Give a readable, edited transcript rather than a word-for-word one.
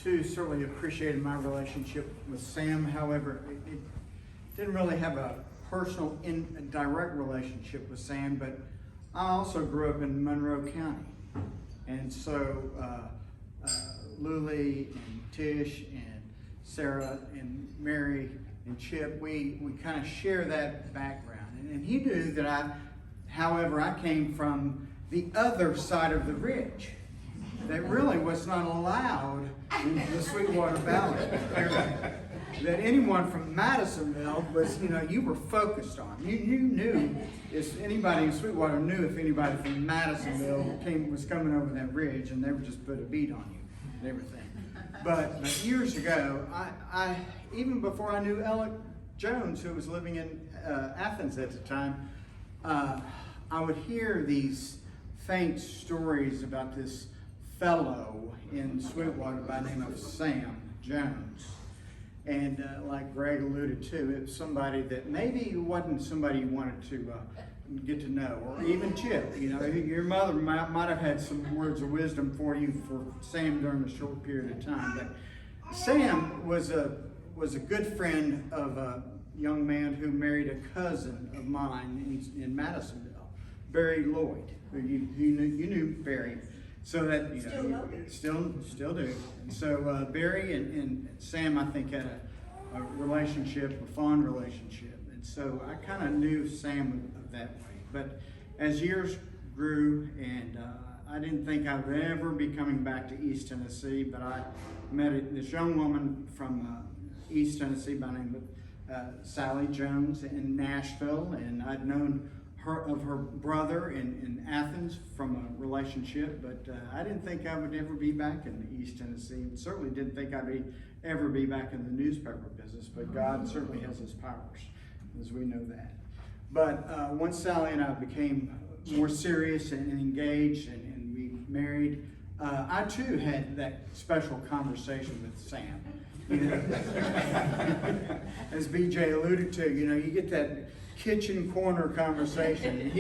too certainly appreciated my relationship with Sam. However, it didn't really have a personal, direct relationship with Sam, but I also grew up in Monroe County. And so Luli and Tish and Sarah and Mary and Chip, we kind of share that background. And he knew that however, I came from the other side of the ridge that really was not allowed in the Sweetwater Valley area. That anyone from Madisonville was, you were focused on. You knew, if anybody in Sweetwater knew if anybody from Madisonville was coming over that ridge, and they would just put a beat on you and everything. But years ago, I even before I knew Alec Jones, who was living in Athens at the time, I would hear these faint stories about this fellow in Sweetwater by the name of Sam Jones. And like Greg alluded to, it was somebody that maybe wasn't somebody you wanted to get to know, or even Chip. Your mother might have had some words of wisdom for you for Sam during a short period of time. But Sam was a good friend of a young man who married a cousin of mine in Madisonville, Barry Lloyd. Who you knew Barry. So that still do. And so Barry and Sam, I think, had a relationship, a fond relationship, and so I kind of knew Sam that way. But as years grew, and I didn't think I would ever be coming back to East Tennessee, but I met this young woman from East Tennessee by the name of Sally Jones in Nashville, and I'd known her brother in Athens from a relationship, but I didn't think I would ever be back in East Tennessee, and certainly didn't think I'd ever be back in the newspaper business, but God certainly has his powers, as we know that. But once Sally and I became more serious and engaged, and we married, I too had that special conversation with Sam. As BJ alluded to, you get that kitchen corner conversation.